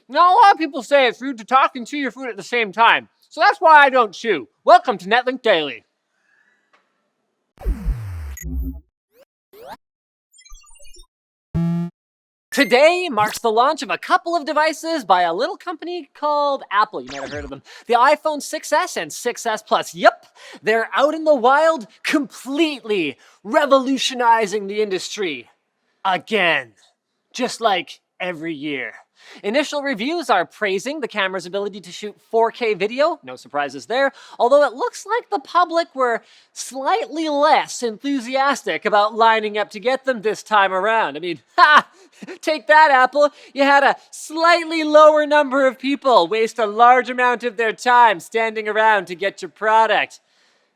Now, a lot of people say it's rude to talk and chew your food at the same time, so that's why I don't chew. Welcome to Netlink Daily. Today marks the launch of a couple of devices by a little company called Apple. You might have heard of them. The iPhone 6s and 6s Plus. Yep, they're out in the wild, completely revolutionizing the industry. Again. Just like every year. Initial reviews are praising the camera's ability to shoot 4K video, no surprises there, although it looks like the public were slightly less enthusiastic about lining up to get them this time around. I mean, take that, Apple. You had a slightly lower number of people waste a large amount of their time standing around to get your product.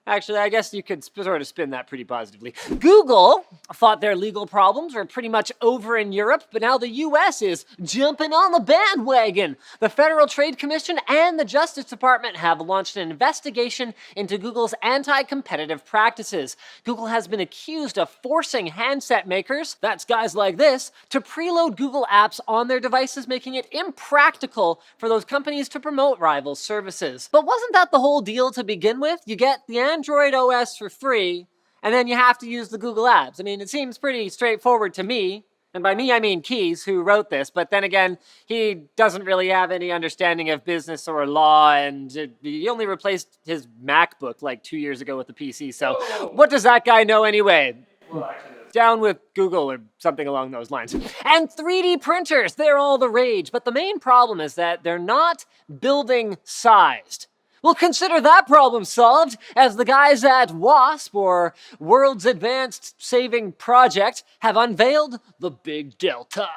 Actually, I guess you could sort of spin that pretty positively. Google thought their legal problems were pretty much over in Europe, but now the US is jumping on the bandwagon. The Federal Trade Commission and the Justice Department have launched an investigation into Google's anti-competitive practices. Google has been accused of forcing handset makers, that's guys like this, to preload Google apps on their devices, making it impractical for those companies to promote rival services. But wasn't that the whole deal to begin with? You get the Android OS for free, and then you have to use the Google apps. I mean, it seems pretty straightforward to me, and by me I mean Keys, who wrote this, but then again, he doesn't really have any understanding of business or law, and he only replaced his MacBook like 2 years ago with the PC, so what does that guy know anyway? Down with Google or something along those lines. And 3D printers, they're all the rage, but the main problem is that they're not building sized. Well, consider that problem solved, as the guys at WASP, or World's Advanced Saving Project, have unveiled the Big Delta,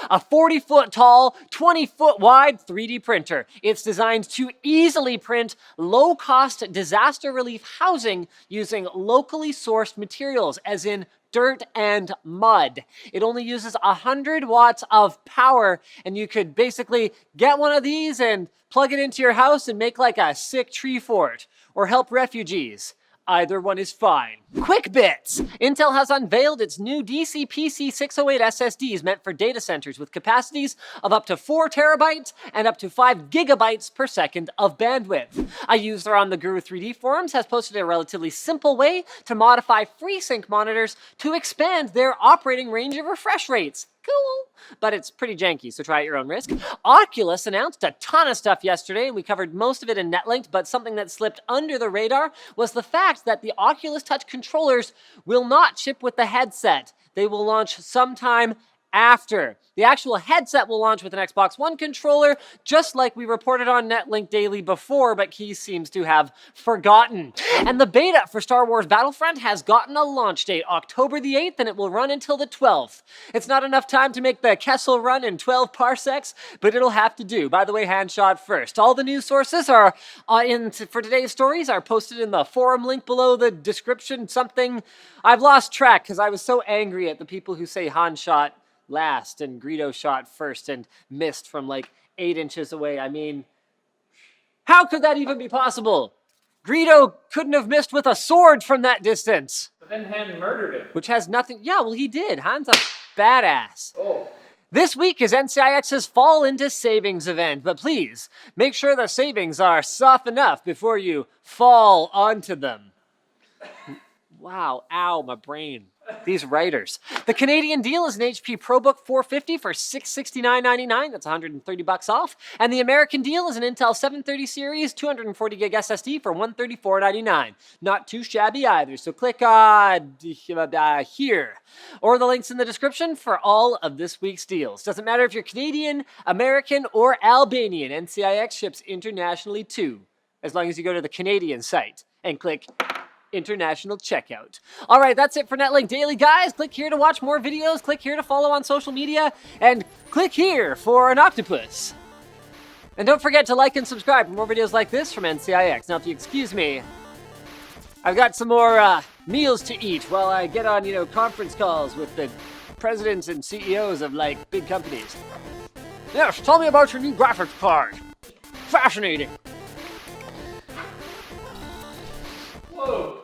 a 40-foot tall, 20-foot wide 3D printer. It's designed to easily print low-cost disaster relief housing using locally sourced materials, as in dirt and mud. It only uses 100 watts of power, and you could basically get one of these and plug it into your house and make like a sick tree fort, or help refugees. Either one is fine. Quick bits! Intel has unveiled its new DCPC608 SSDs meant for data centers with capacities of up to 4 terabytes and up to 5 gigabytes per second of bandwidth. A user on the Guru 3D forums has posted a relatively simple way to modify FreeSync monitors to expand their operating range of refresh rates. Cool, but it's pretty janky, so try at your own risk. Oculus announced a ton of stuff yesterday, and we covered most of it in Netlink, but something that slipped under the radar was the fact that the Oculus Touch controllers will not ship with the headset. They will launch sometime after. The actual headset will launch with an Xbox One controller, just like we reported on Netlink Daily before, but Keys seems to have forgotten. And the beta for Star Wars Battlefront has gotten a launch date, October the 8th, and it will run until the 12th. It's not enough time to make the Kessel run in 12 parsecs, but it'll have to do. By the way, handshot first. All the news sources are for today's stories are posted in the forum link below the description. Something I've lost track because I was so angry at the people who say handshot last and Greedo shot first and missed from like 8 inches away. I mean, how could that even be possible? Greedo couldn't have missed with a sword from that distance. But then Han murdered him. Which has nothing. Yeah, well, he did. Han's a badass. Oh. This week is NCIX's Fall into Savings event, but please make sure the savings are soft enough before you fall onto them. Wow, ow, my brain. These writers. The Canadian deal is an HP ProBook 450 for $669.99. That's $130 off. And the American deal is an Intel 730 series 240 gig SSD for $134.99. Not too shabby either. So click here, or the links in the description for all of this week's deals. Doesn't matter if you're Canadian, American, or Albanian. NCIX ships internationally too, as long as you go to the Canadian site and click international checkout. All right, that's it for Netlink Daily, guys. Click here to watch more videos, click here to follow on social media, and click here for an octopus. And don't forget to like and subscribe for more videos like this from NCIX. Now, if you excuse me, I've got some more meals to eat while I get on, conference calls with the presidents and CEOs of, big companies. Yes, tell me about your new graphics card. Fascinating. Whoa.